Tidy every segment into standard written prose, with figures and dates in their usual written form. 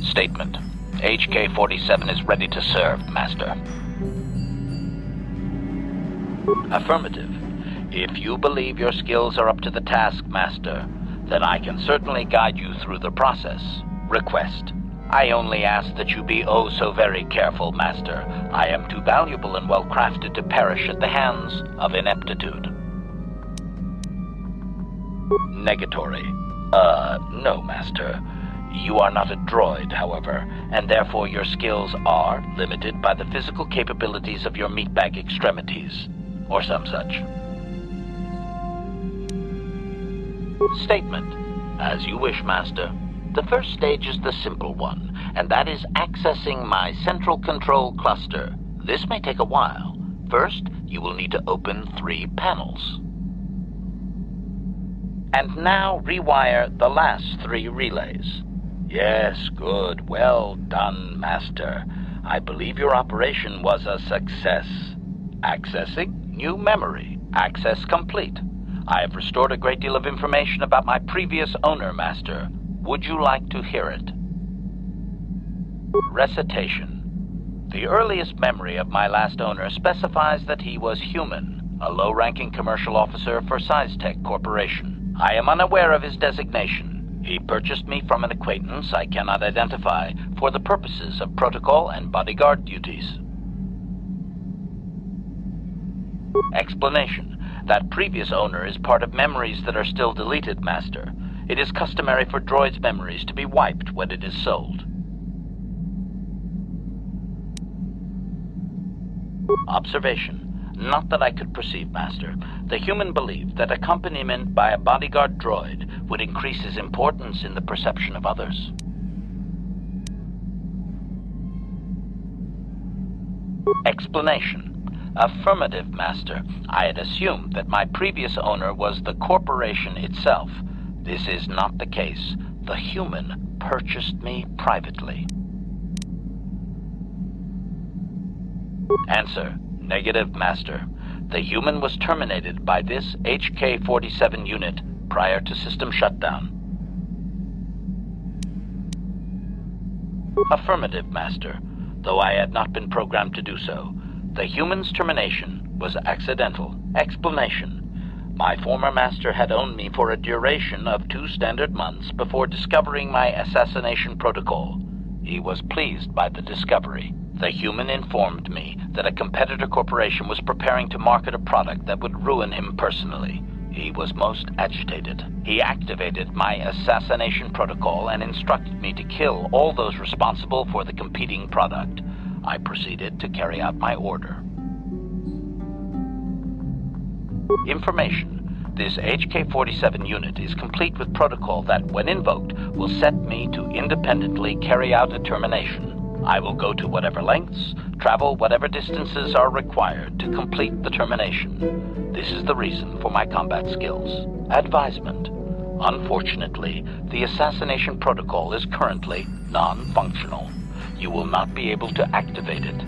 Statement. HK-47 is ready to serve, Master. Affirmative. If you believe your skills are up to the task, Master, then I can certainly guide you through the process. Request. I only ask that you be oh so very careful, Master. I am too valuable and well-crafted to perish at the hands of ineptitude. Negatory. No, Master. You are not a droid, however, and therefore your skills are limited by the physical capabilities of your meatbag extremities, or some such. Statement. As you wish, Master. The first stage is the simple one, and that is accessing my central control cluster. This may take a while. First, you will need to open 3 panels. And now rewire the last 3 relays. Yes, good. Well done, Master. I believe your operation was a success. Accessing new memory. Access complete. I have restored a great deal of information about my previous owner, Master. Would you like to hear it? Recitation. The earliest memory of my last owner specifies that he was human, a low-ranking commercial officer for SciTech Corporation. I am unaware of his designation. He purchased me from an acquaintance I cannot identify for the purposes of protocol and bodyguard duties. Explanation. That previous owner is part of memories that are still deleted, Master. It is customary for droids' memories to be wiped when it is sold. Observation. Not that I could perceive, Master. The human believed that accompaniment by a bodyguard droid would increase his importance in the perception of others. Explanation. Affirmative, Master. I had assumed that my previous owner was the corporation itself. This is not the case. The human purchased me privately. Answer. Negative, Master. The human was terminated by this HK-47 unit prior to system shutdown. Affirmative, Master. Though I had not been programmed to do so, the human's termination was accidental. Explanation. My former master had owned me for a duration of 2 standard months before discovering my assassination protocol. He was pleased by the discovery. The human informed me that a competitor corporation was preparing to market a product that would ruin him personally. He was most agitated. He activated my assassination protocol and instructed me to kill all those responsible for the competing product. I proceeded to carry out my order. Information. This HK-47 unit is complete with protocol that, when invoked, will set me to independently carry out a termination. I will go to whatever lengths, travel whatever distances are required to complete the termination. This is the reason for my combat skills. Advisement. Unfortunately, the assassination protocol is currently non-functional. You will not be able to activate it.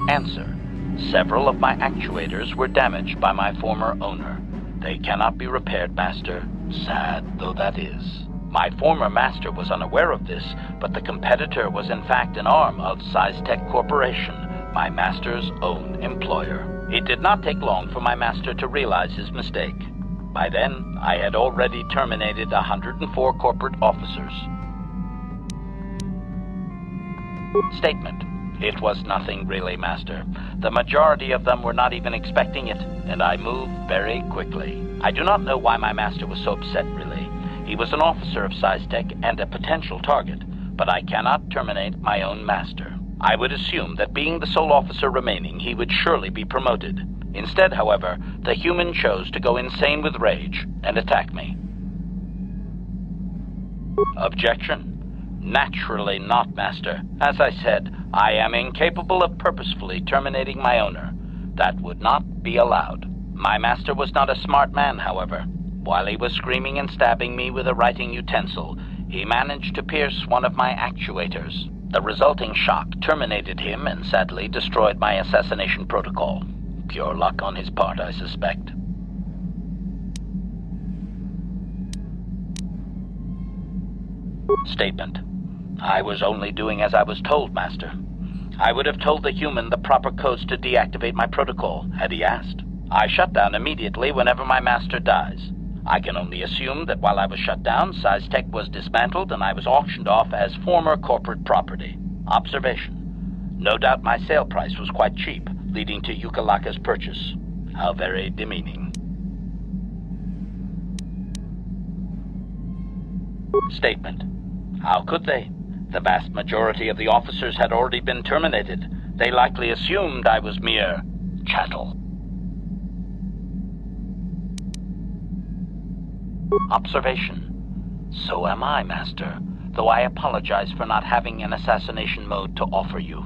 Answer. Several of my actuators were damaged by my former owner. They cannot be repaired, Master, sad though that is. My former master was unaware of this, but the competitor was in fact an arm of Kashyyyk Corporation, my master's own employer. It did not take long for my master to realize his mistake. By then, I had already terminated 104 corporate officers. Statement. It was nothing really, Master. The majority of them were not even expecting it, and I moved very quickly. I do not know why my master was so upset, really. He was an officer of Kashyyyk and a potential target, but I cannot terminate my own master. I would assume that being the sole officer remaining, he would surely be promoted. Instead, however, the human chose to go insane with rage and attack me. Objection? Naturally not, Master. As I said, I am incapable of purposefully terminating my owner. That would not be allowed. My master was not a smart man, however. While he was screaming and stabbing me with a writing utensil, he managed to pierce one of my actuators. The resulting shock terminated him and sadly destroyed my assassination protocol. Pure luck on his part, I suspect. Statement. I was only doing as I was told, Master. I would have told the human the proper codes to deactivate my protocol, had he asked. I shut down immediately whenever my master dies. I can only assume that while I was shut down, Kashyyyk was dismantled and I was auctioned off as former corporate property. Observation. No doubt my sale price was quite cheap, leading to Yukalaka's purchase. How very demeaning. Statement. How could they? The vast majority of the officers had already been terminated. They likely assumed I was mere chattel. Observation. So am I, Master, though I apologize for not having an assassination mode to offer you.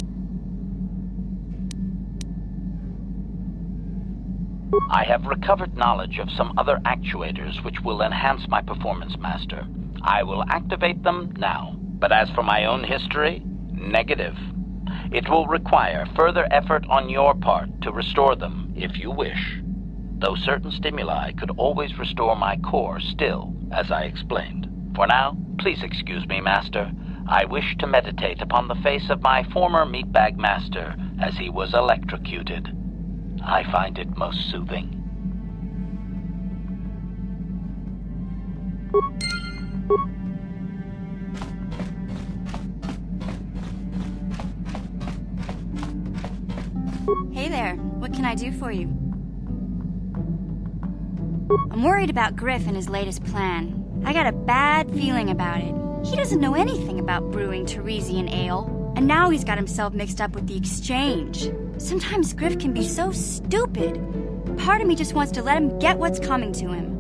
I have recovered knowledge of some other actuators which will enhance my performance, Master. I will activate them now. But as for my own history, negative. It will require further effort on your part to restore them, if you wish. Though certain stimuli could always restore my core still, as I explained. For now, please excuse me, Master. I wish to meditate upon the face of my former meatbag master as he was electrocuted. I find it most soothing. Hey there, what can I do for you? I'm worried about Griff and his latest plan. I got a bad feeling about it. He doesn't know anything about brewing Teresian ale, and now he's got himself mixed up with the exchange. Sometimes Griff can be so stupid. Part of me just wants to let him get what's coming to him.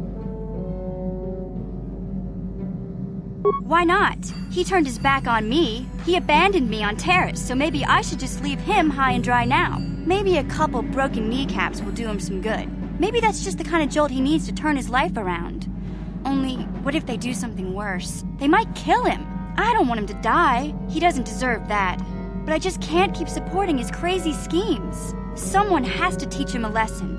Why not? He turned his back on me. He abandoned me on Terrace, so maybe I should just leave him high and dry now. Maybe a couple broken kneecaps will do him some good. Maybe that's just the kind of jolt he needs to turn his life around. Only, what if they do something worse? They might kill him. I don't want him to die. He doesn't deserve that. But I just can't keep supporting his crazy schemes. Someone has to teach him a lesson.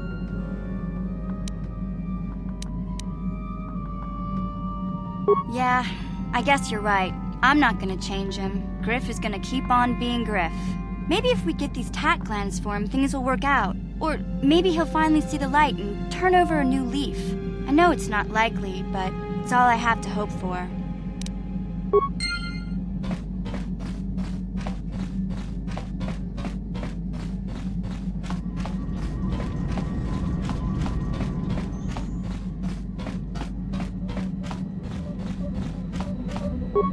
Yeah, I guess you're right. I'm not gonna change him. Griff is gonna keep on being Griff. Maybe if we get these tat glands for him, things will work out. Or maybe he'll finally see the light and turn over a new leaf. I know it's not likely, but it's all I have to hope for.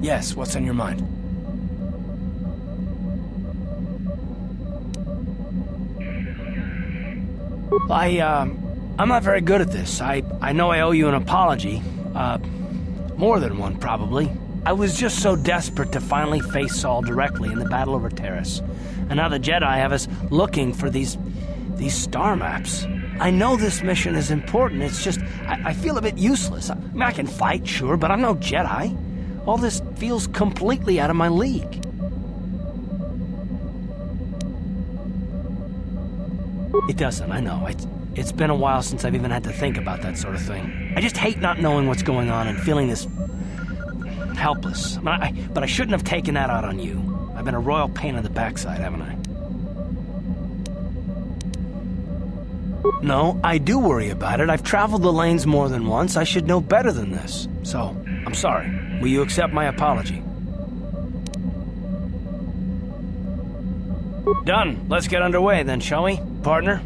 Yes, what's on your mind? I'm not very good at this. I know I owe you an apology. More than one, probably. I was just so desperate to finally face Saul directly in the battle over Terrace. And now the Jedi have us looking for these star maps. I know this mission is important, it's just, I feel a bit useless. I mean, I can fight, sure, but I'm no Jedi. All this feels completely out of my league. It doesn't, I know. It's been a while since I've even had to think about that sort of thing. I just hate not knowing what's going on and feeling this helpless. But I shouldn't have taken that out on you. I've been a royal pain in the backside, haven't I? No, I do worry about it. I've traveled the lanes more than once. I should know better than this. So, I'm sorry. Will you accept my apology? Done. Let's get underway then, shall we, partner?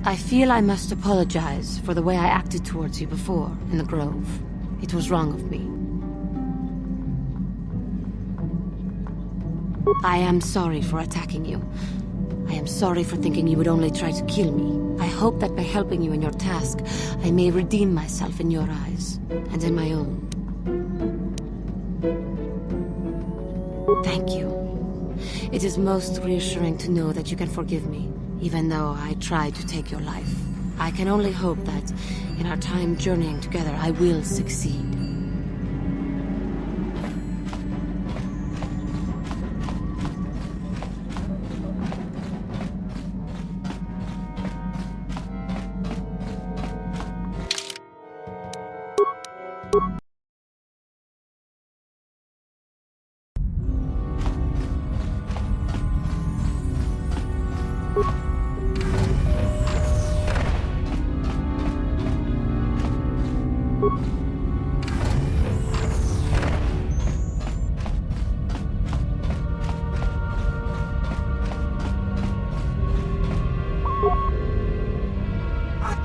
I feel I must apologize for the way I acted towards you before, in the Grove. It was wrong of me. I am sorry for attacking you. I am sorry for thinking you would only try to kill me. I hope that by helping you in your task, I may redeem myself in your eyes, and in my own. Thank you. It is most reassuring to know that you can forgive me, even though I tried to take your life. I can only hope that, in our time journeying together, I will succeed.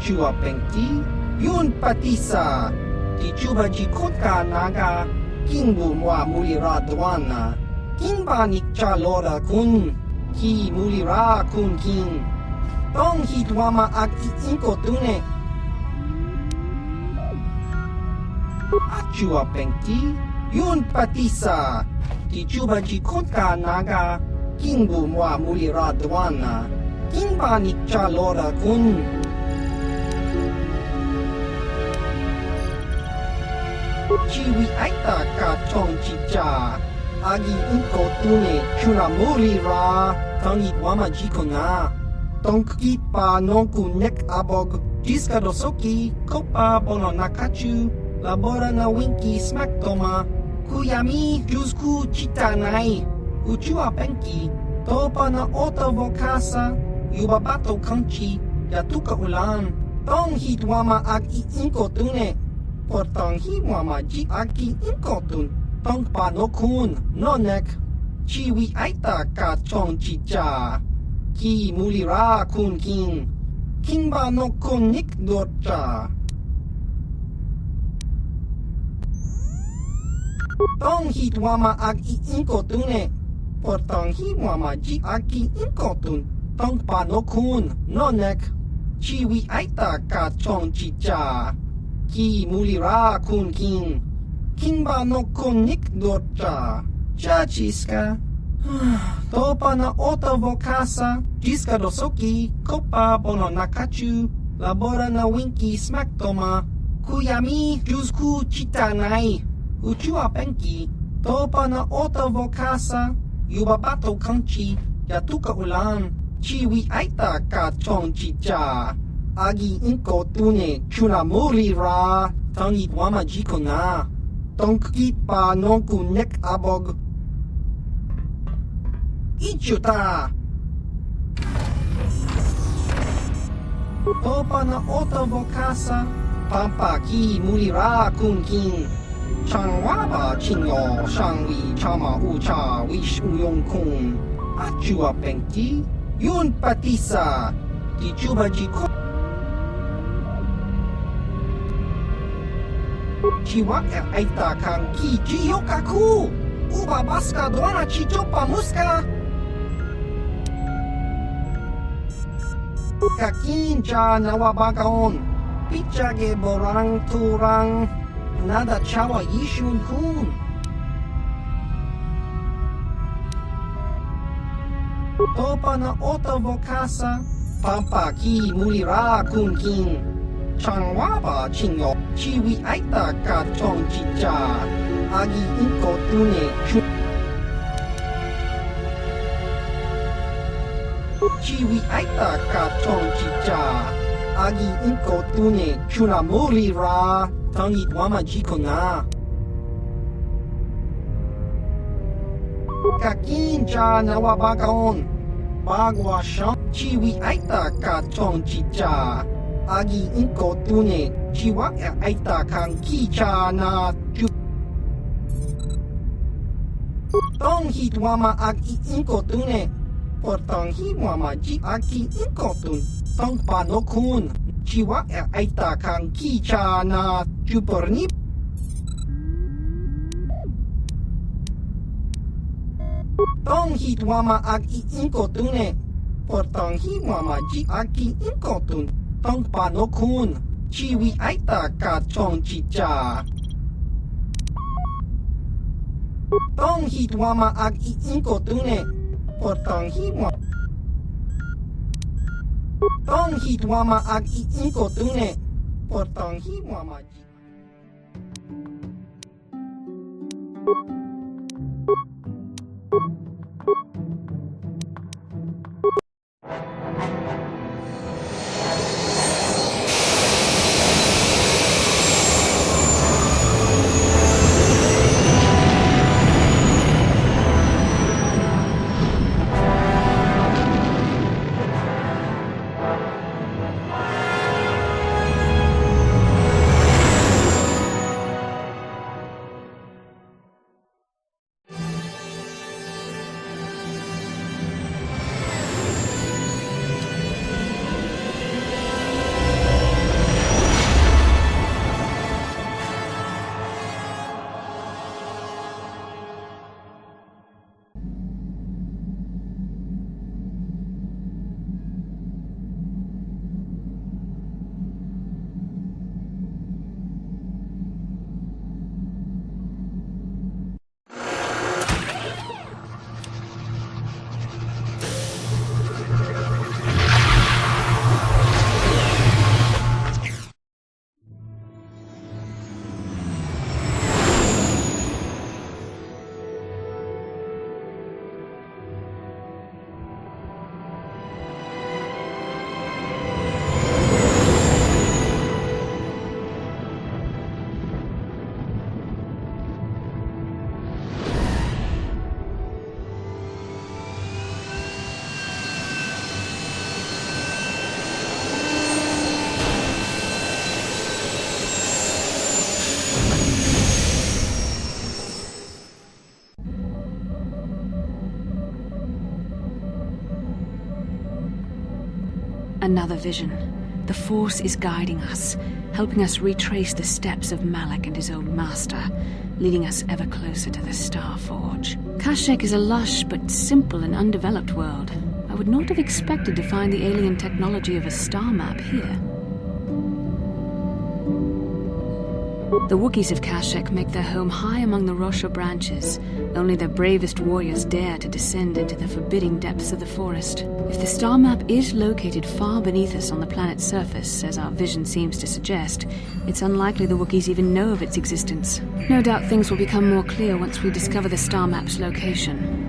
Chua Pengti, Yun Patisa, Di Chuba Jikotka Naga, Kingu Mwa Mulira Dwana, Kinba Nikcha Lora Kun, Ki Mulira Kun Kin, Tong Hitwama Aki Inko Tune. Achua Pengti, Yun Patisa, Di Chuba Jikotka Naga, Kingu Mwa Mulira Dwana, Kinba Nikcha Lora Kun. Chiwi aita ka chong chicha, agi inko tune chuna mulira tangit wama jikona tongkit pa nonku nek abog jiska dosoki kopa bono nakachu labora na winki smack toma kuyami jusku chitanai uchua penki topa na ota vokasa yubabato kanchi yatuka ulan tong hit wama agi inko tune portang hi wama ji agi inko tun tong pa no kun no nek chiwi aita ka chong chicha ki mulira kun king ba no kun nik dorcha tong hit wama agi inko tune portang hi wama ji agi inko tun tong pa no kun no nek chiwi aita ka chong chicha ki mulira kun king ba no kun nik dorcha chachiska topa na ota vokasa jiska dosoki kopa bono nakachu labora na winki smack toma kuyami jusku chitanai uchua penki topa na ota vokasa yubabato kanchi yatuka ulan chiwi aita ka chong chicha agi inko tune chuna mulira tangit wama jikona tongkit pa nonku nek abog ichuta topa na ota vokasa pampa ki mulira kun king changwaba chinyo shangwi chama ucha wish uyong kung achua pengti yun patisa di chuba jiko chiwa aita kang ki jiyokaku uba baska doana chichopa muska kakincha nawabagaon pichage borang turang nada chawa yishun kun topa na ota vokasa pampa ki mulira kun king changwaba chinyo chiwi aita ka chong chicha agi inko tune chiwi aita ka chong chicha agi inko tune chuna mulira tangit wama jikona kakincha nawabagaon bagwa shang chiwi aita ka chong chicha agi inko tune chiwa aita kang kicha na chu tong hit wama agi inko tune portang hi wama ji agi inko tun tong pa no kun chiwa aita kang kicha na chuporni tong hit wama agi inko tune portang hi wama ji agi inko tun tong pa no kun chiwi aita ka chong chicha tong hit wama agi inko tune portang hi wama tong hit wama agi inko tune portang hi wama ji Another vision. The Force is guiding us, helping us retrace the steps of Malak and his old master, leading us ever closer to the Star Forge. Kashyyyk is a lush but simple and undeveloped world. I would not have expected to find the alien technology of a star map here. The Wookiees of Kashyyyk make their home high among the Rosha branches. Only their bravest warriors dare to descend into the forbidding depths of the forest. If the star map is located far beneath us on the planet's surface, as our vision seems to suggest, it's unlikely the Wookiees even know of its existence. No doubt things will become more clear once we discover the star map's location.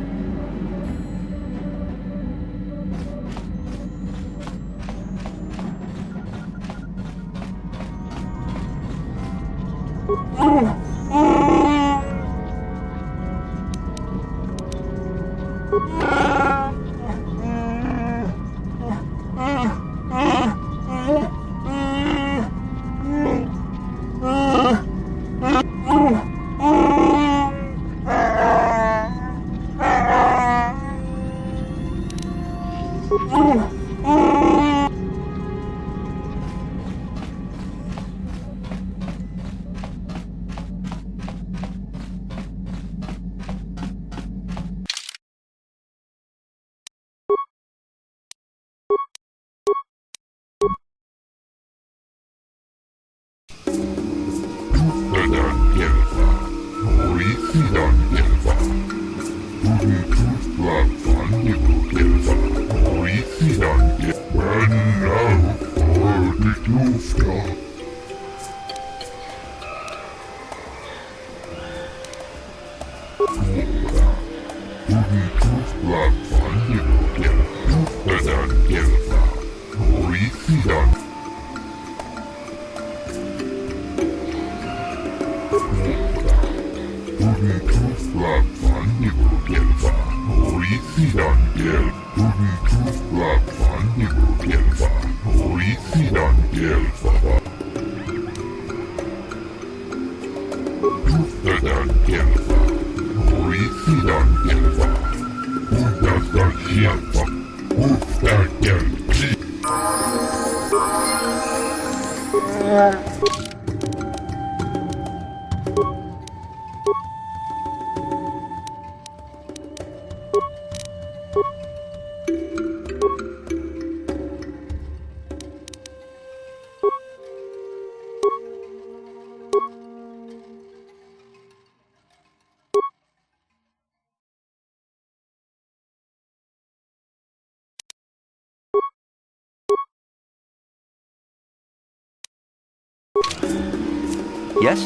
Yes?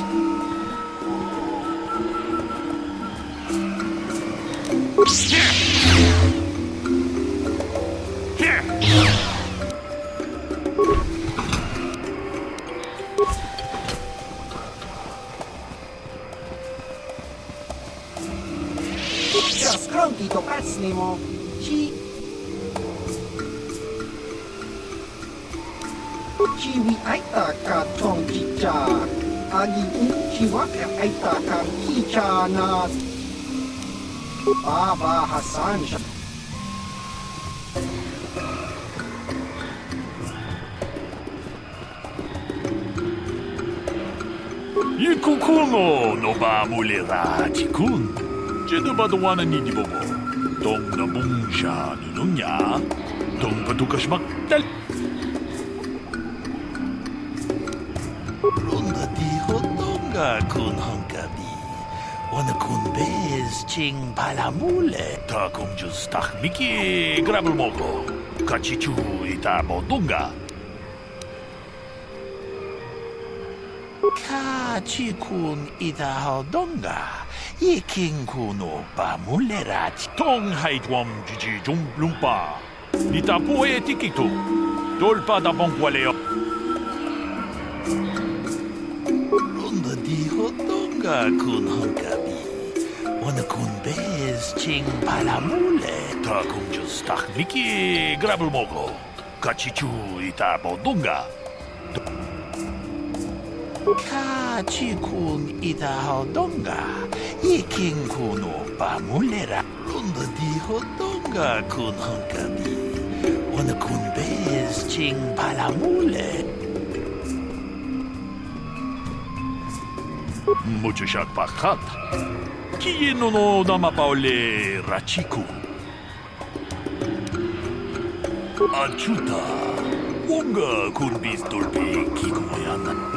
Just grunty to pacnimo. Chiwi aita ka tong chicha. Agi chiwaka aita ka kicha na. Baba Hassan. Yikukumo no ba mulera tikun. Jedo ba doana ni dibobo. Dong na bungsha nununya. Dong patukas maktal. Ronda di hodonga kun hangabi. Wana kun bez ching palamule. Ta kung jus takmiki grabul moko. Kachichu ita bodunga. Kachikun ida hodonga. Iking kuno pamulerati. Tong haitwam jiji jumplumpa. Ita po e tikitu. Dolpa da bongwaleo. Ronda di hodonga kun hangabi. Wana kun bez ching palamule. Ta kung jus takmiki grabul moko. Kachichu ita bodunga. Kachikun ida hodonga. Iking kuno pamulera. Ronda di hodonga kun hangabi. Wana kunbez ching palamule. Mucho shak pakat. Kiye no dama paole rachiku. Achuta. Wonga kunbiz dolpe kikoyata.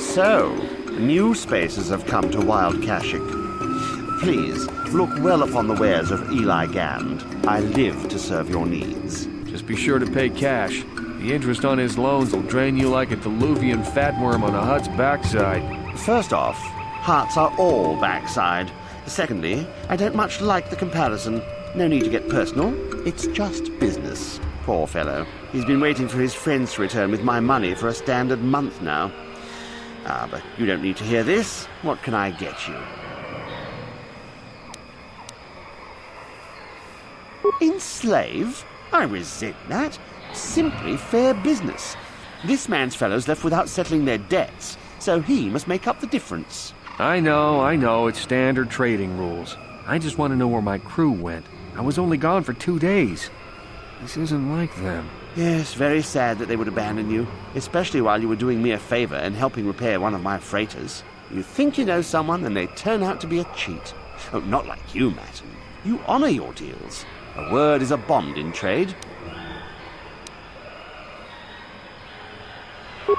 So, new spaces have come to Wild Kashyyyk. Please, look well upon the wares of Eli Gand. I live to serve your needs. Just be sure to pay cash. The interest on his loans will drain you like a diluvian fatworm on a hut's backside. First off, hearts are all backside. Secondly, I don't much like the comparison. No need to get personal. It's just business. Poor fellow. He's been waiting for his friends to return with my money for a standard month now. Ah, but you don't need to hear this. What can I get you? Enslave? I resent that. Simply fair business. This man's fellows left without settling their debts, so he must make up the difference. I know, it's standard trading rules. I just want to know where my crew went. I was only gone for 2 days. This isn't like them. Yes, very sad that they would abandon you, especially while you were doing me a favor and helping repair one of my freighters. You think you know someone, and they turn out to be a cheat. Oh, not like you, Matten. You honor your deals. A word is a bond in trade.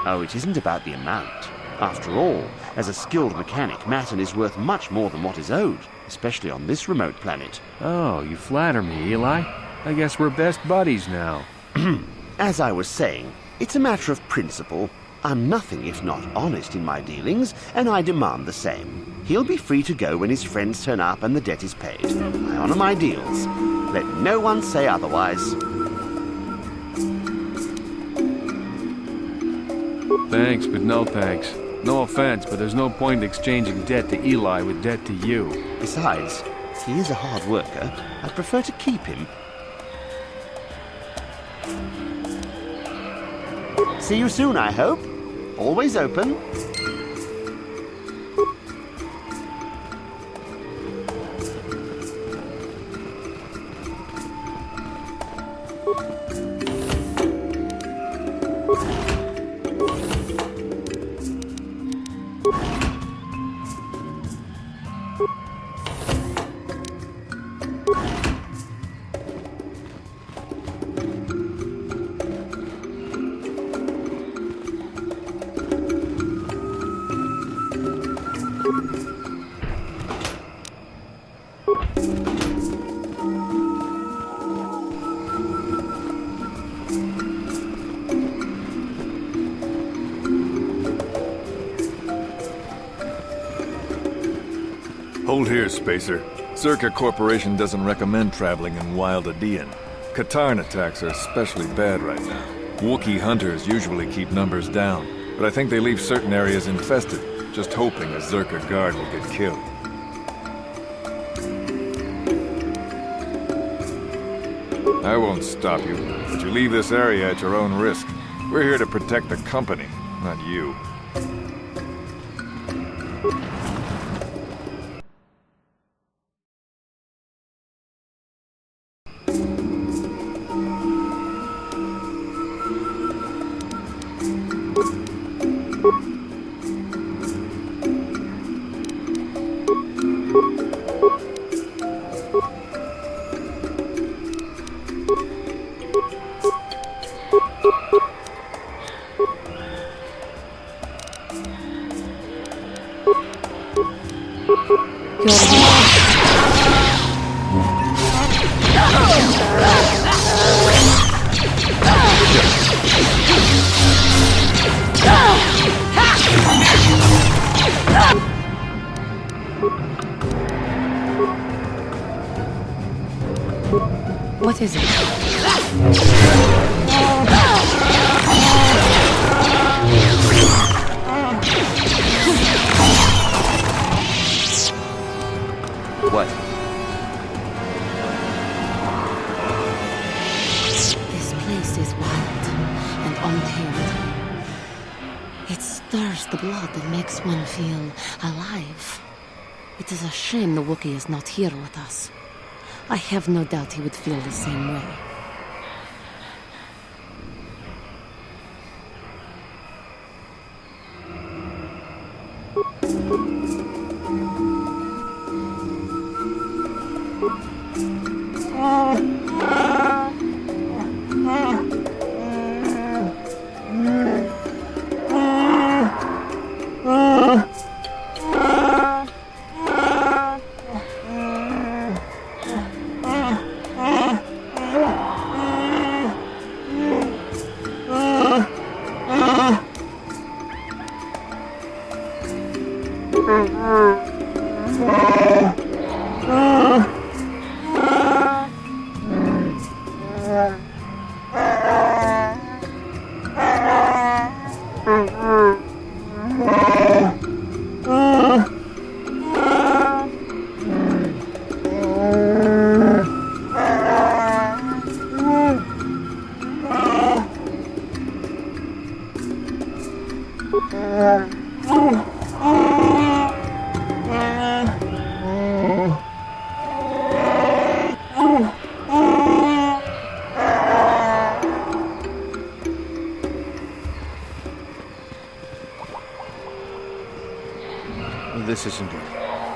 Oh, it isn't about the amount. After all, as a skilled mechanic, Matten is worth much more than what is owed, especially on this remote planet. Oh, you flatter me, Eli. I guess we're best buddies now. As I was saying, it's a matter of principle. I'm nothing if not honest in my dealings, and I demand the same. He'll be free to go when his friends turn up and the debt is paid. I honor my deals. Let no one say otherwise. Thanks, but no thanks. No offense, but there's no point in exchanging debt to Eli with debt to you. Besides, he is a hard worker. I'd prefer to keep him. See you soon, I hope. Always open. Hold here, Spacer. Zerka Corporation doesn't recommend traveling in Wild Adean. Katarn attacks are especially bad right now. Wookiee hunters usually keep numbers down, but I think they leave certain areas infested, just hoping a Zerka guard will get killed. I won't stop you, but you leave this area at your own risk. We're here to protect the company, not you. What is it? What? This place is wild and untamed. It stirs the blood that makes one feel alive. It is a shame the Wookiee is not here with us. I have no doubt he would feel the same way. This isn't good.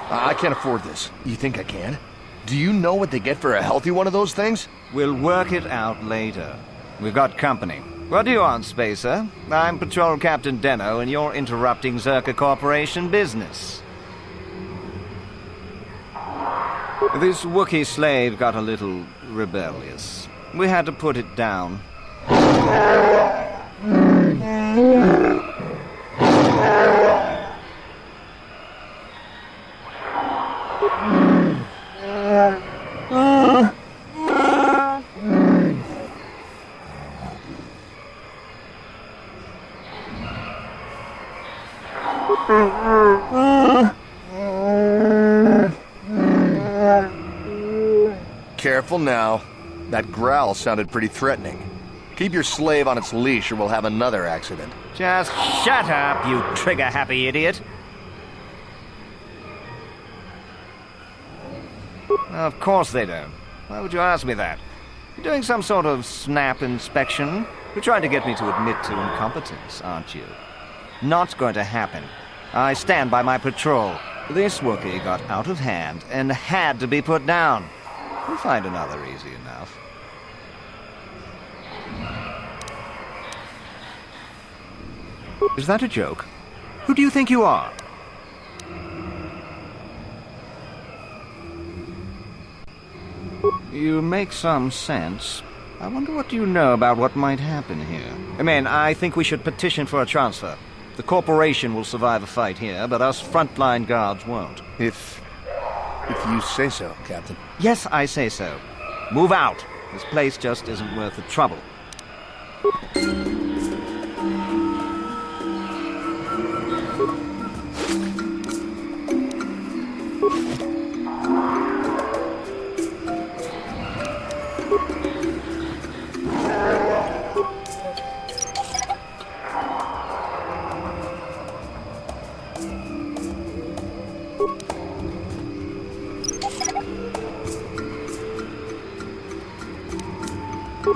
I can't afford this. You think I can? Do you know what they get for a healthy one of those things? We'll work it out later. We've got company. What do you want, Spacer? I'm Patrol Captain Deno, and you're interrupting Zerka Corporation business. This Wookiee slave got a little rebellious. We had to put it down. Careful now. That growl sounded pretty threatening. Keep your slave on its leash or we'll have another accident. Just shut up, you trigger-happy idiot. Of course they don't. Why would you ask me that? You're doing some sort of snap inspection? You're trying to get me to admit to incompetence, aren't you? Not going to happen. I stand by my patrol. This Wookiee got out of hand and had to be put down. We'll find another easy enough. Is that a joke? Who do you think you are? You make some sense. I wonder what you know about what might happen here. I think we should petition for a transfer. The corporation will survive a fight here, but us frontline guards won't. If If you say so, Captain. Yes, I say so. Move out. This place just isn't worth the trouble.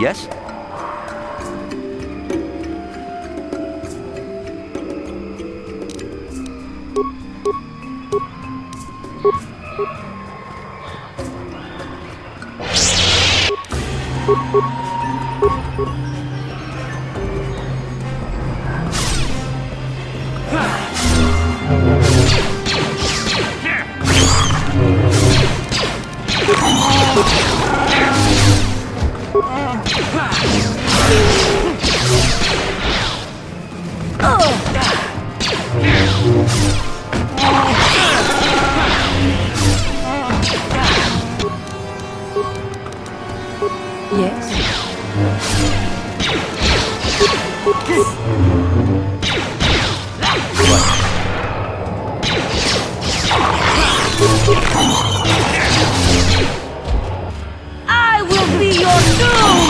Yes? I will be your doom!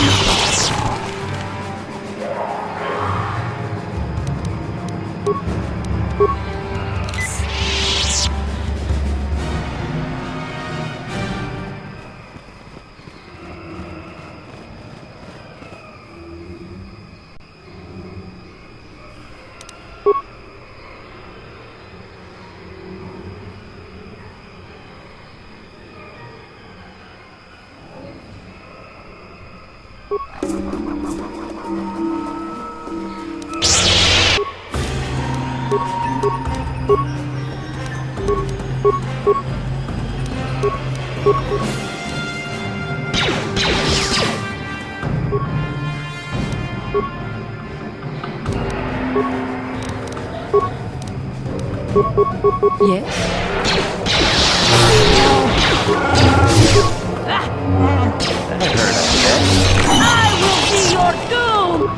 I will be your doom!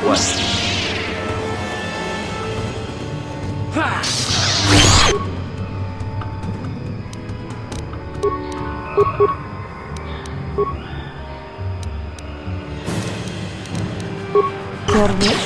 What? Your wish?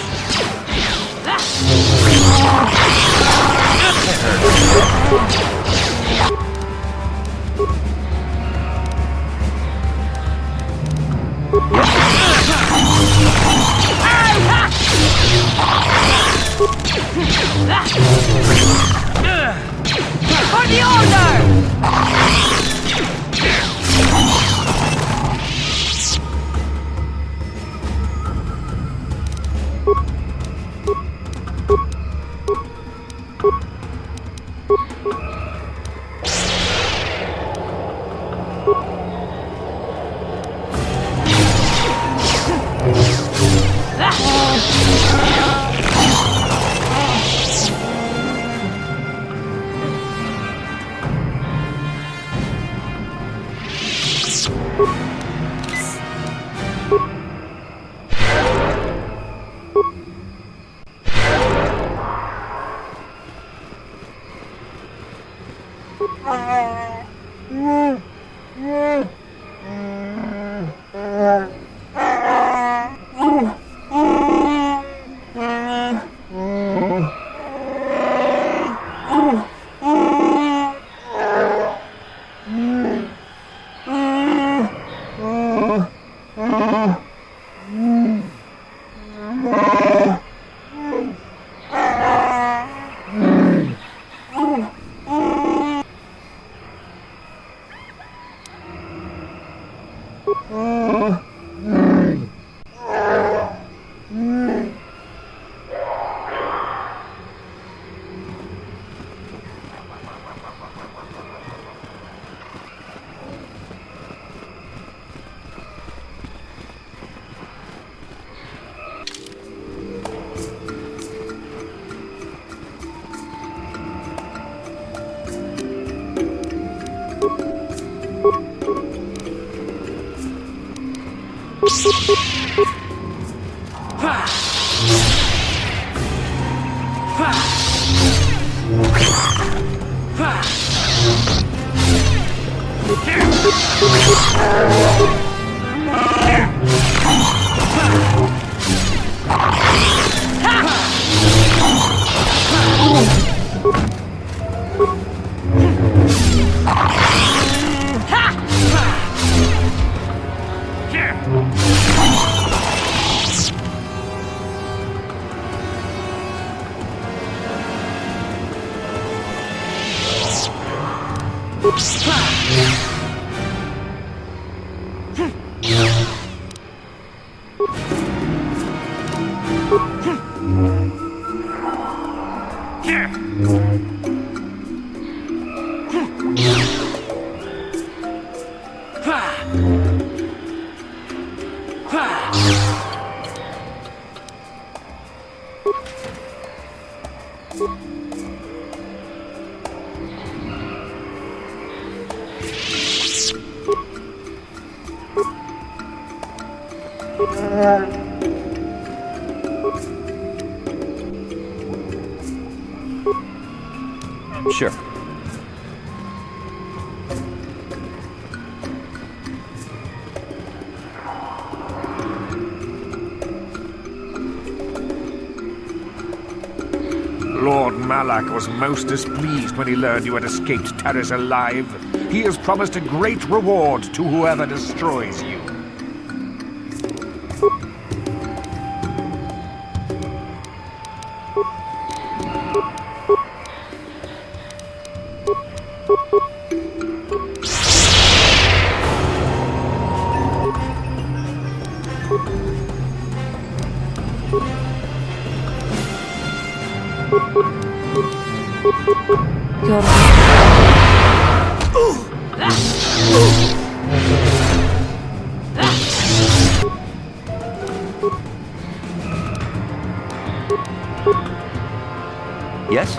For the order! Sure. Lord Malak was most displeased when he learned you had escaped Taris alive. He has promised a great reward to whoever destroys you. Yes?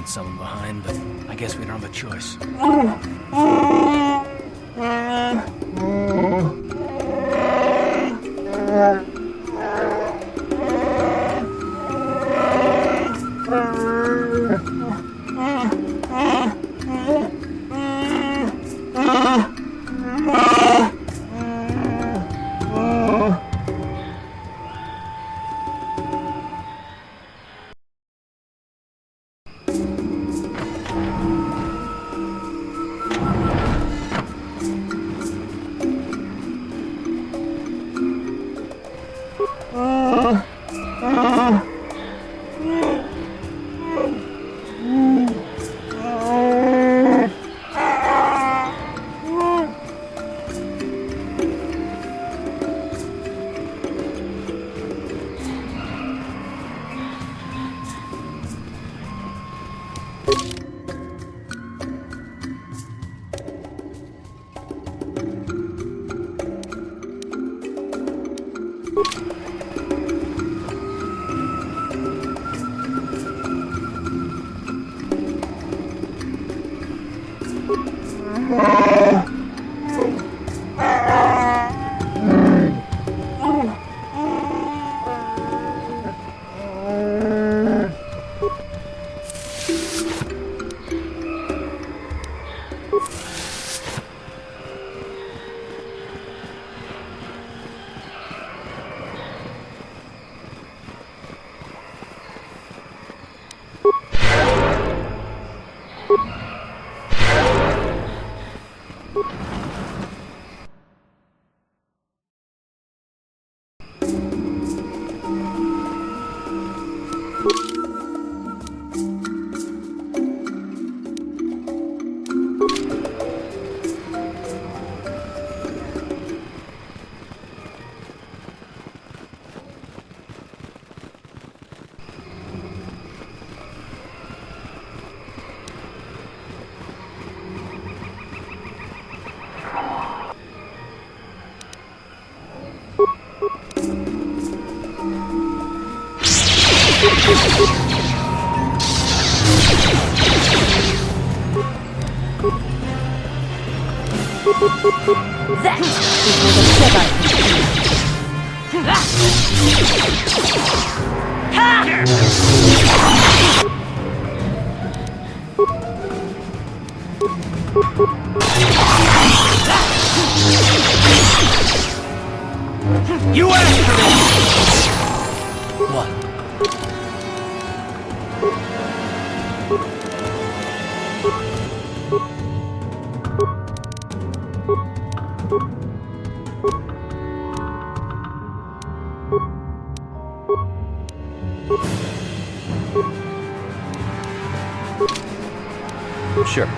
Someone behind, but I guess we don't have a choice. That is what a Jedi You asked for this! What? Sure.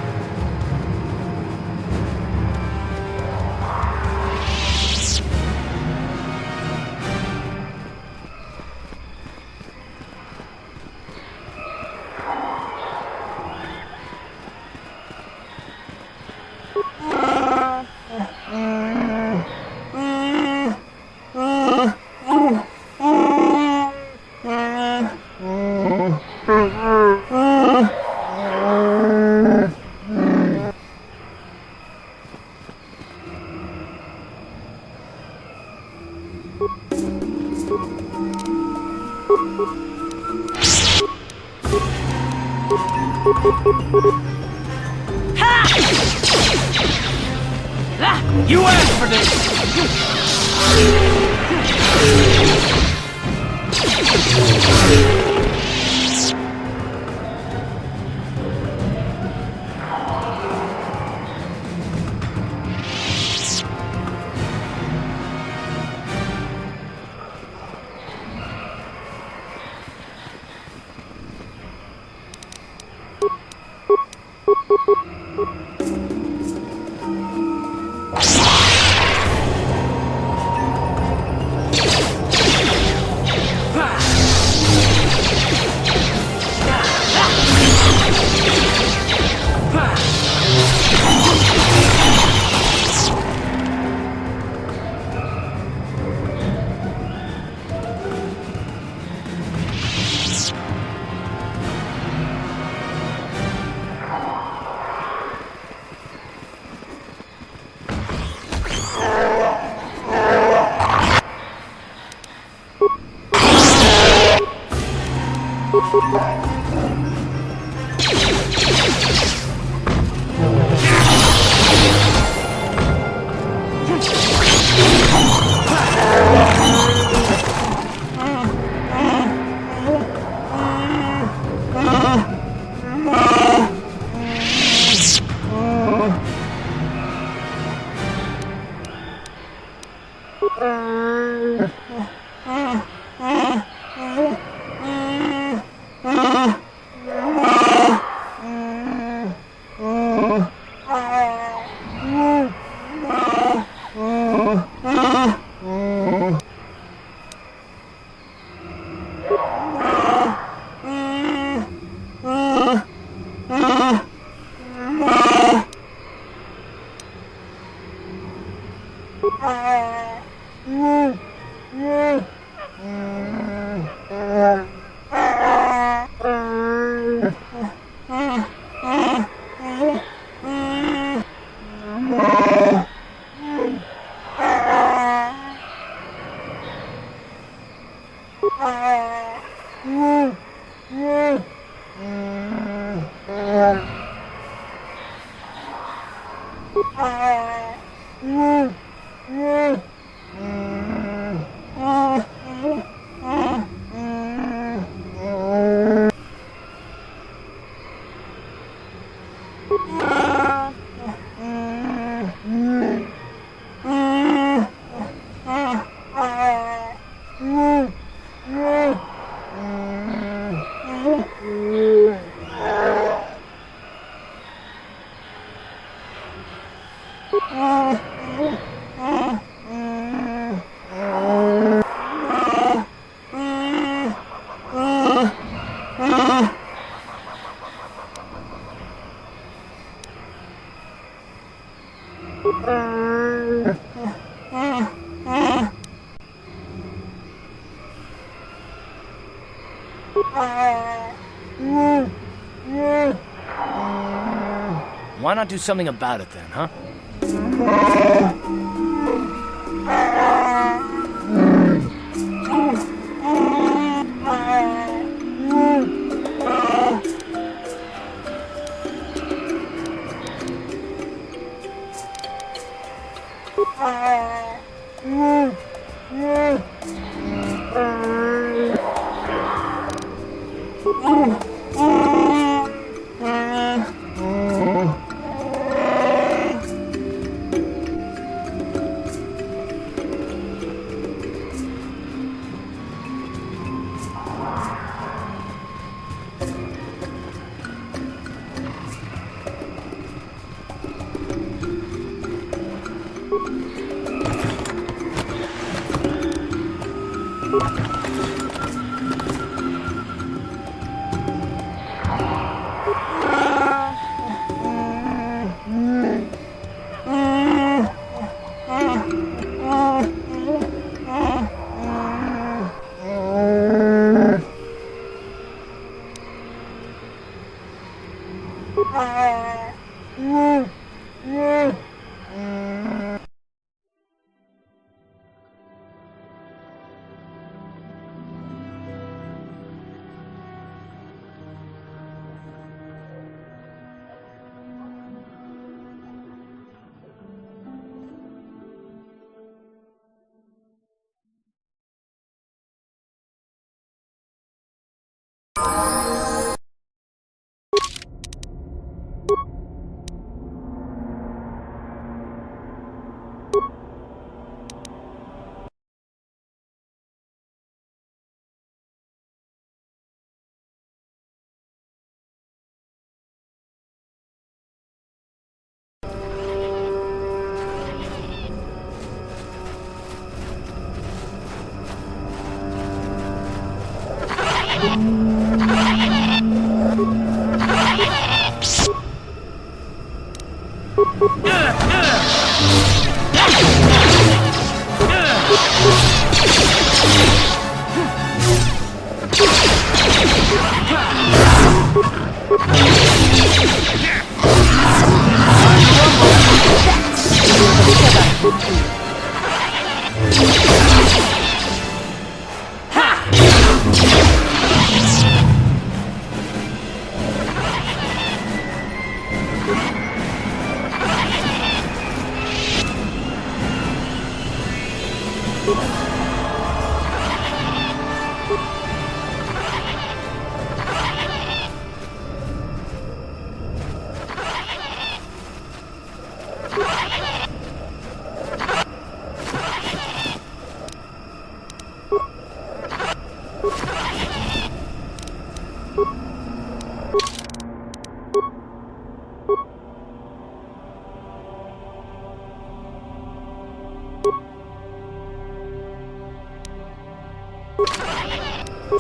You asked for this! Why not do something about it then, huh?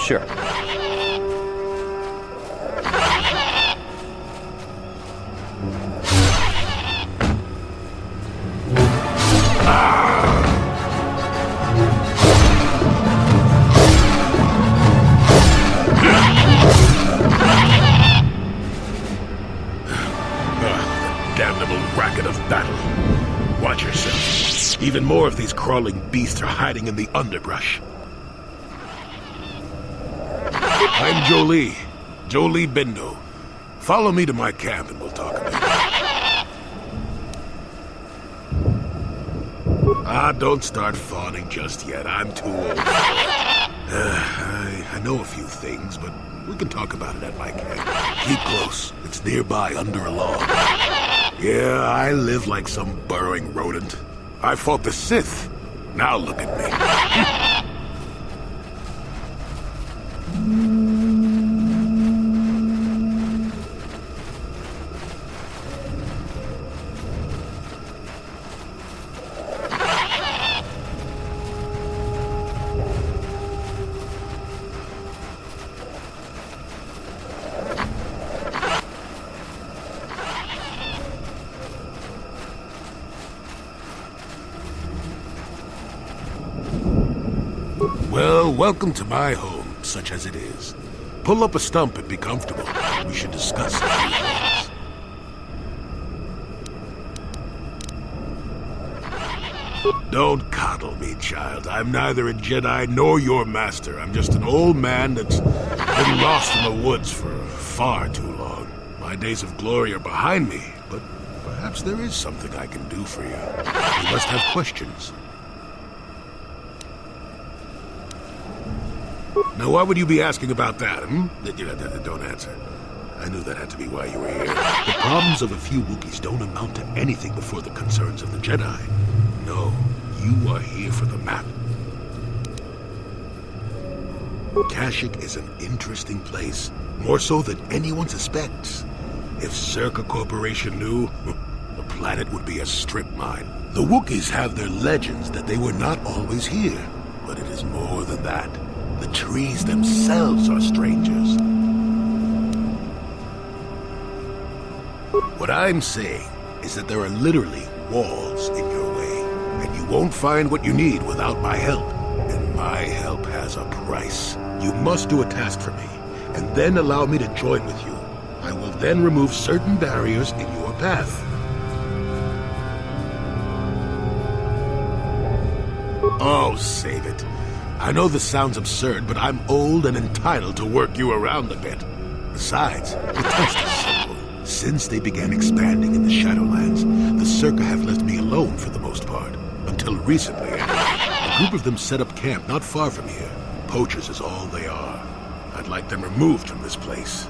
Sure. Even more of these crawling beasts are hiding in the underbrush. I'm Jolie. Jolie Bindo. Follow me to my camp and we'll talk a bit. Don't start fawning just yet. I'm too old. I know a few things, but we can talk about it at my camp. Keep close. It's nearby under a log. Yeah, I live like some burrowing rodent. I fought the Sith. Now look at me. Well, welcome to my home, such as it is. Pull up a stump and be comfortable. We should discuss a few things. Don't coddle me, child. I'm neither a Jedi nor your master. I'm just an old man that's been lost in the woods for far too long. My days of glory are behind me, but perhaps there is something I can do for you. You must have questions. Now, why would you be asking about that, Don't answer. I knew that had to be why you were here. The problems of a few Wookiees don't amount to anything before the concerns of the Jedi. No, you are here for the map. Kashyyyk is an interesting place, more so than anyone suspects. If Circa Corporation knew, the planet would be a strip mine. The Wookiees have their legends that they were not always here, but it is more than that. The trees themselves are strangers. What I'm saying is that there are literally walls in your way, and you won't find what you need without my help. And my help has a price. You must do a task for me, and then allow me to join with you. I will then remove certain barriers in your path. Oh, save it. I know this sounds absurd, but I'm old and entitled to work you around a bit. Besides, the test is simple. Since they began expanding in the Shadowlands, the Circa have left me alone for the most part. Until recently, a group of them set up camp not far from here. Poachers is all they are. I'd like them removed from this place.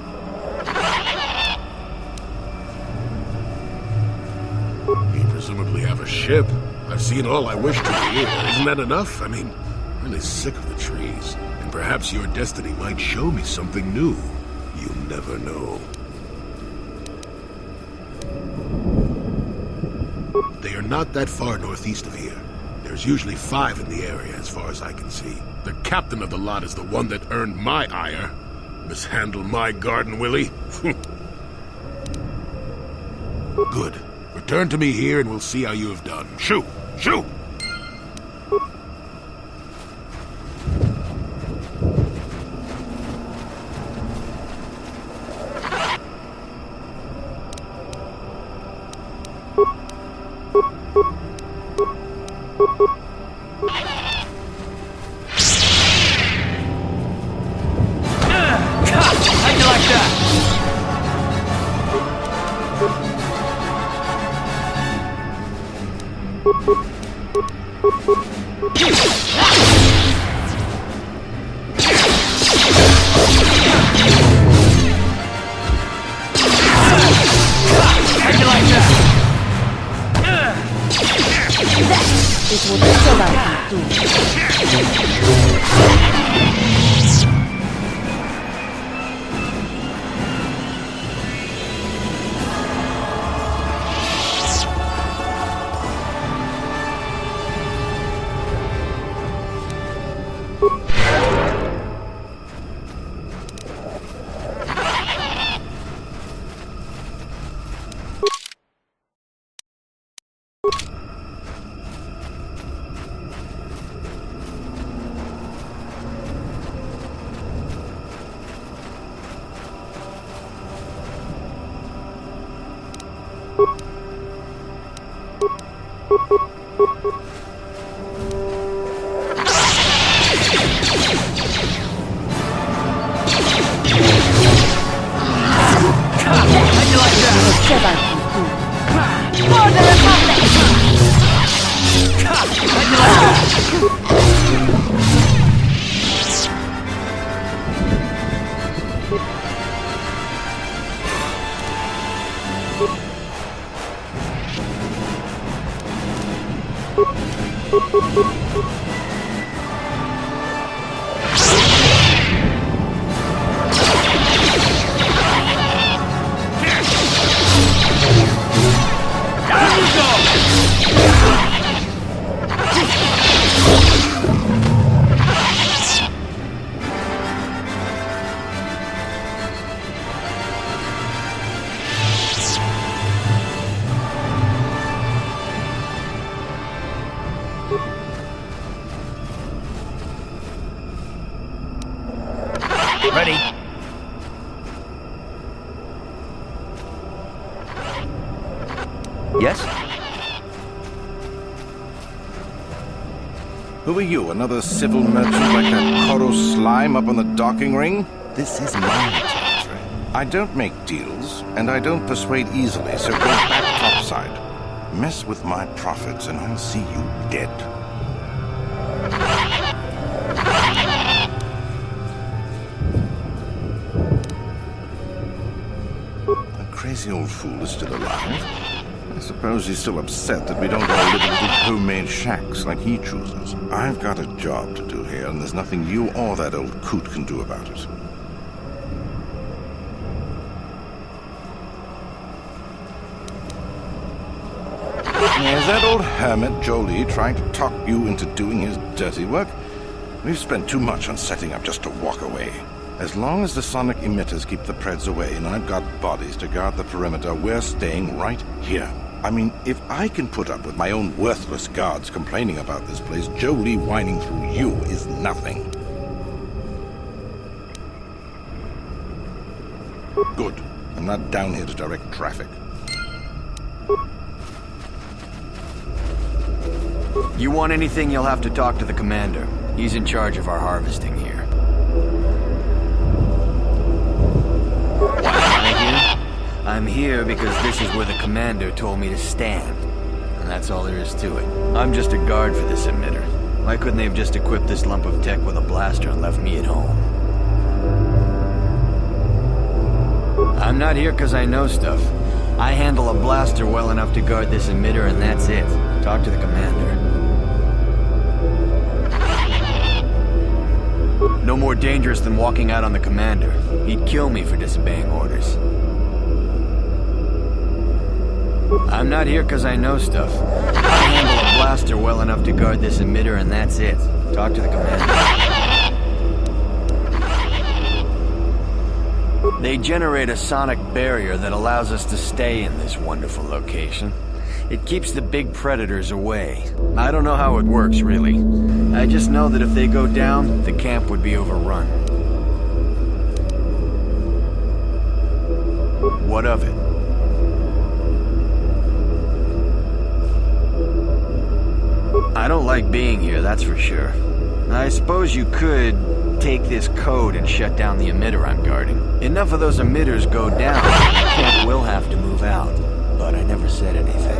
You presumably have a ship. I've seen all I wish to here. Isn't that enough? I mean, I'm really sick of the trees. And perhaps your destiny might show me something new. You never know. They are not that far northeast of here. There's usually 5 in the area as far as I can see. The captain of the lot is the one that earned my ire. Mishandle my garden, Willie. Good. Return to me here and we'll see how you have done. Shoot! Shoot! Ready. Yes? Who are you, another civil merchant like that KOTOR slime up on the docking ring? This is my territory. I don't make deals, and I don't persuade easily, so go back topside. Mess with my profits, and I'll see you dead. The crazy old fool is still alive. I suppose he's still upset that we don't all live in little homemade shacks like he chooses. I've got a job to do here, and there's nothing you or that old coot can do about it. Is that old hermit Jolie trying to talk you into doing his dirty work? We've spent too much on setting up just to walk away. As long as the sonic emitters keep the Preds away and I've got bodies to guard the perimeter, we're staying right here. I mean, if I can put up with my own worthless guards complaining about this place, Jolie whining through you is nothing. Good. I'm not down here to direct traffic. You want anything, you'll have to talk to the commander. He's in charge of our harvesting here. Why am I here? I'm here because this is where the commander told me to stand. And that's all there is to it. I'm just a guard for this emitter. Why couldn't they have just equipped this lump of tech with a blaster and left me at home? I'm not here because I know stuff. I handle a blaster well enough to guard this emitter, and that's it. Talk to the commander. No more dangerous than walking out on the commander. He'd kill me for disobeying orders. I'm not here because I know stuff. I handle a blaster well enough to guard this emitter, and that's it. Talk to the commander. They generate a sonic barrier that allows us to stay in this wonderful location. It keeps the big predators away. I don't know how it works, really. I just know that if they go down, the camp would be overrun. What of it? I don't like being here, that's for sure. I suppose you could take this code and shut down the emitter I'm guarding. Enough of those emitters go down, the camp will have to move out. But I never said anything.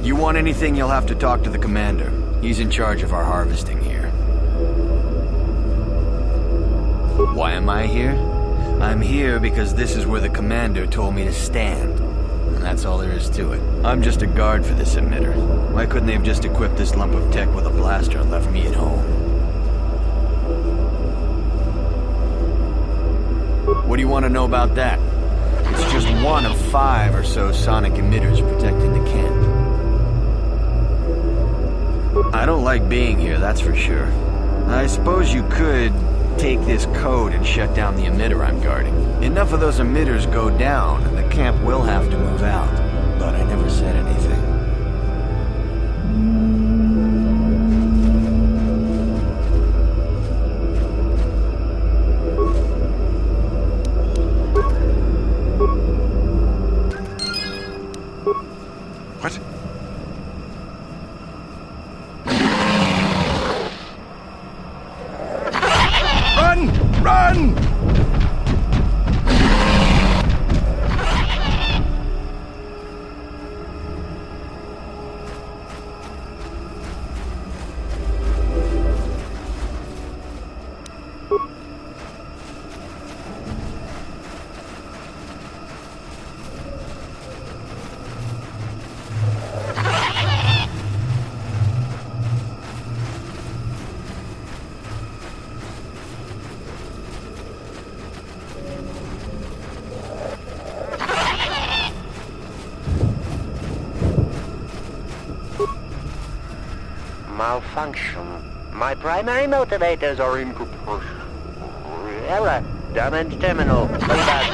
You want anything, you'll have to talk to the commander. He's in charge of our harvesting here. Why am I here? I'm here because this is where the commander told me to stand. And that's all there is to it. I'm just a guard for this emitter. Why couldn't they have just equipped this lump of tech with a blaster and left me at home? What do you want to know about that? It's just one of 5 or so sonic emitters protecting the camp. I don't like being here, that's for sure. I suppose you could take this code and shut down the emitter I'm guarding. Enough of those emitters go down, and the camp will have to move out. But I never said anything. What? Run! Malfunction My primary motivators are in proportion. Error. Damage terminal. Playback.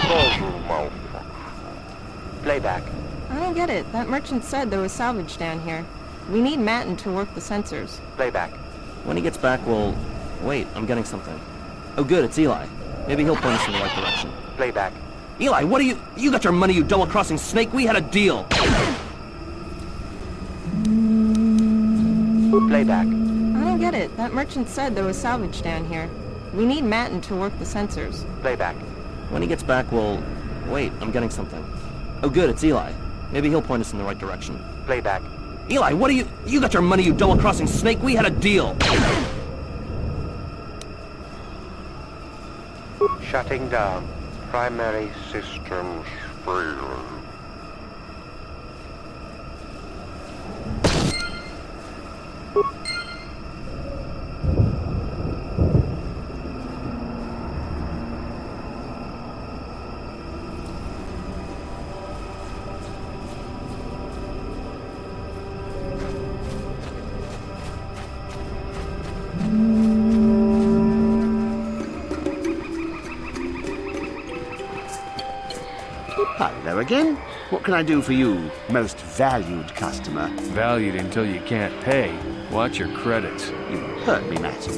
Playback. I don't get it. That merchant said there was salvage down here. We need Matin to work the sensors. Playback. When he gets back, we'll... Wait, I'm getting something. Oh good, it's Eli. Maybe he'll point us in the right direction. Playback. Eli, what are you... You got your money, you double-crossing snake! We had a deal! Playback. I don't get it. That merchant said there was salvage down here. We need Matin to work the sensors. Playback. When he gets back, we'll... Wait, I'm getting something. Oh good, it's Eli. Maybe he'll point us in the right direction. Playback. Eli, what are you... You got your money, you double-crossing snake! We had a deal! Shutting down. Primary systems failure. Hello again. What can I do for you, most valued customer? Valued until you can't pay. Watch your credits. You hurt me, Matty.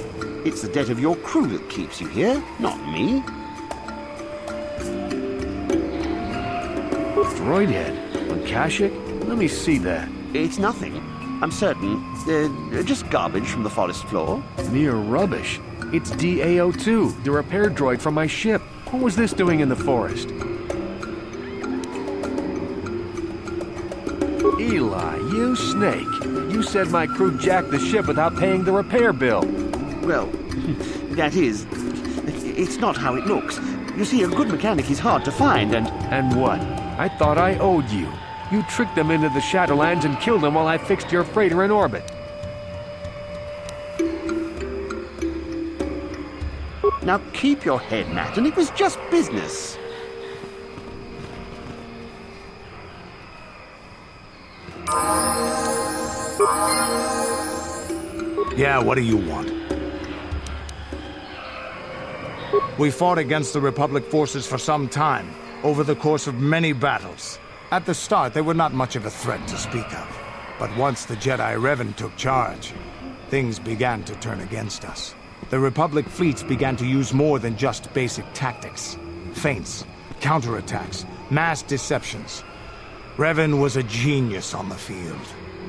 It's the debt of your crew that keeps you here, not me. Droid head? On Kashyyyk? Let me see that. It's nothing. I'm certain. Just garbage from the forest floor. Mere rubbish. It's DAO2, the repair droid from my ship. What was this doing in the forest? Eli, you snake. You said my crew jacked the ship without paying the repair bill. Well, that is... It's not how it looks. You see, a good mechanic is hard to find, and... And what? I thought I owed you. You tricked them into the Shadowlands and killed them while I fixed your freighter in orbit. Now keep your head, Matt, and it was just business. Yeah, what do you want? We fought against the Republic forces for some time, over the course of many battles. At the start, they were not much of a threat to speak of. But once the Jedi Revan took charge, things began to turn against us. The Republic fleets began to use more than just basic tactics. Feints, counterattacks, mass deceptions. Revan was a genius on the field.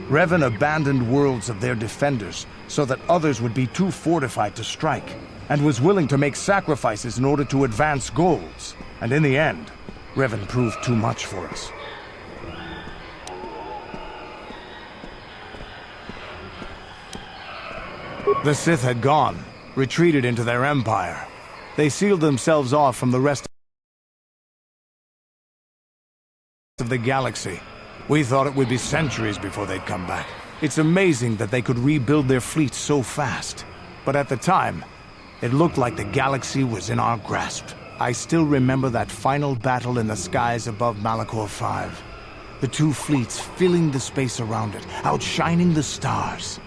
Revan abandoned worlds of their defenders so that others would be too fortified to strike, and was willing to make sacrifices in order to advance goals. And in the end, Revan proved too much for us. The Sith had gone, retreated into their empire. They sealed themselves off from the rest of the galaxy. We thought it would be centuries before they'd come back. It's amazing that they could rebuild their fleet so fast. But at the time, it looked like the galaxy was in our grasp. I still remember that final battle in the skies above Malachor 5. The two fleets filling the space around it, outshining the stars.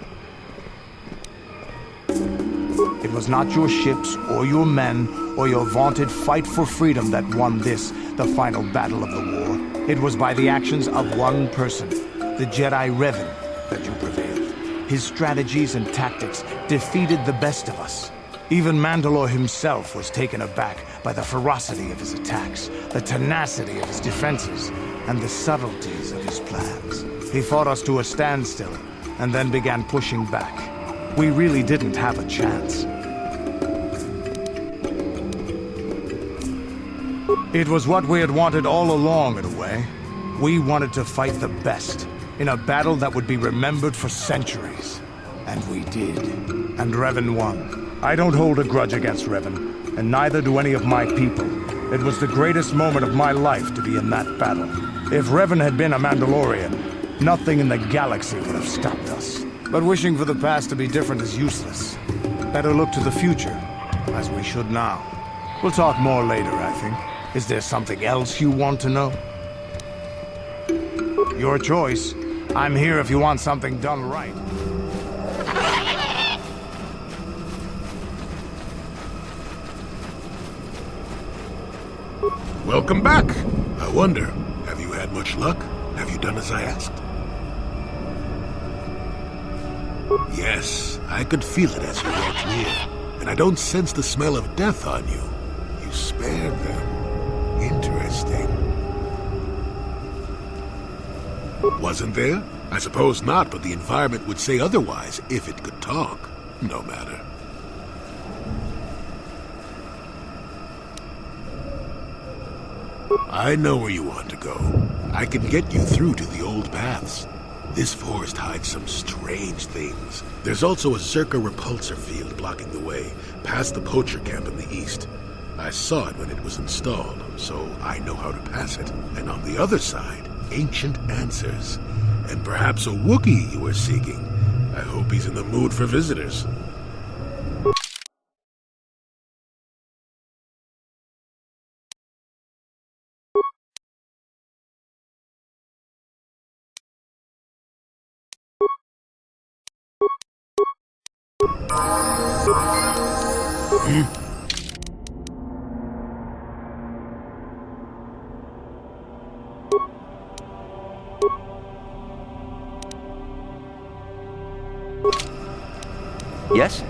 It was not your ships, or your men, or your vaunted fight for freedom that won this, the final battle of the war. It was by the actions of one person, the Jedi Revan, that you prevailed. His strategies and tactics defeated the best of us. Even Mandalore himself was taken aback by the ferocity of his attacks, the tenacity of his defenses, and the subtleties of his plans. He fought us to a standstill, and then began pushing back. We really didn't have a chance. It was what we had wanted all along, in a way. We wanted to fight the best, in a battle that would be remembered for centuries. And we did. And Revan won. I don't hold a grudge against Revan, and neither do any of my people. It was the greatest moment of my life to be in that battle. If Revan had been a Mandalorian, nothing in the galaxy would have stopped us. But wishing for the past to be different is useless. Better look to the future, as we should now. We'll talk more later, I think. Is there something else you want to know? Your choice. I'm here if you want something done right. Welcome back. I wonder, have you had much luck? Have you done as I asked? Yes, I could feel it as you walked near, and I don't sense the smell of death on you. You spared them. Interesting. Wasn't there? I suppose not, but the environment would say otherwise if it could talk. No matter. I know where you want to go. I can get you through to the old paths. This forest hides some strange things. There's also a Zerka repulsor field blocking the way, past the poacher camp in the east. I saw it when it was installed, so I know how to pass it. And on the other side, ancient answers. And perhaps a Wookiee you were seeking. I hope he's in the mood for visitors. Yes?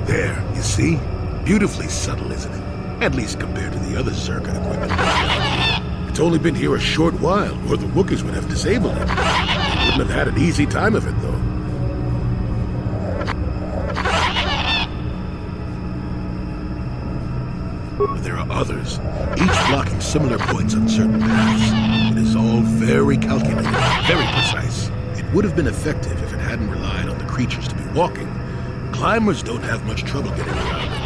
There, you see? Beautifully subtle, isn't it? At least compared to the other Zerka equipment down here. It's only been here a short while, or the Wookiees would have disabled it. They wouldn't have had an easy time of it, though. But there are others, each blocking similar points on certain paths. It is all very calculated, very precise. It would have been effective if it hadn't relied on the creatures to be walking. Climbers don't have much trouble getting around it.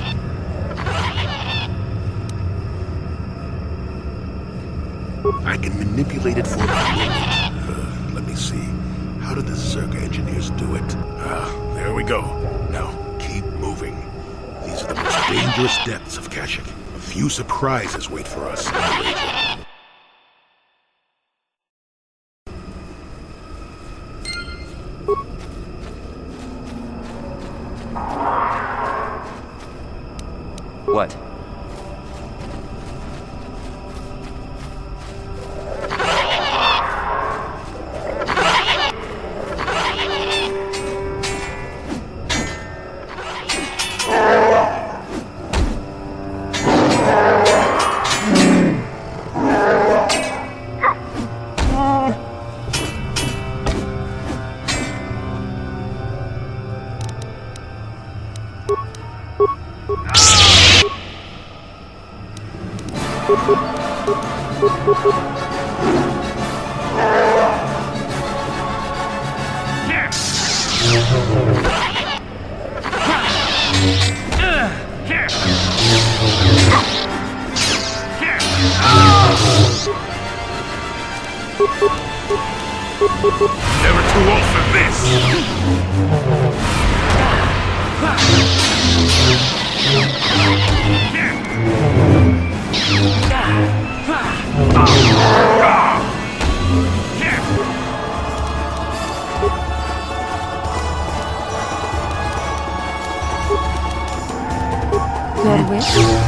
I can manipulate it for a moment. Let me see. How did the Zerka engineers do it? There we go. Now, keep moving. These are the most dangerous depths of Kashyyyk. A few surprises wait for us. What? Never too old for this! Your wish?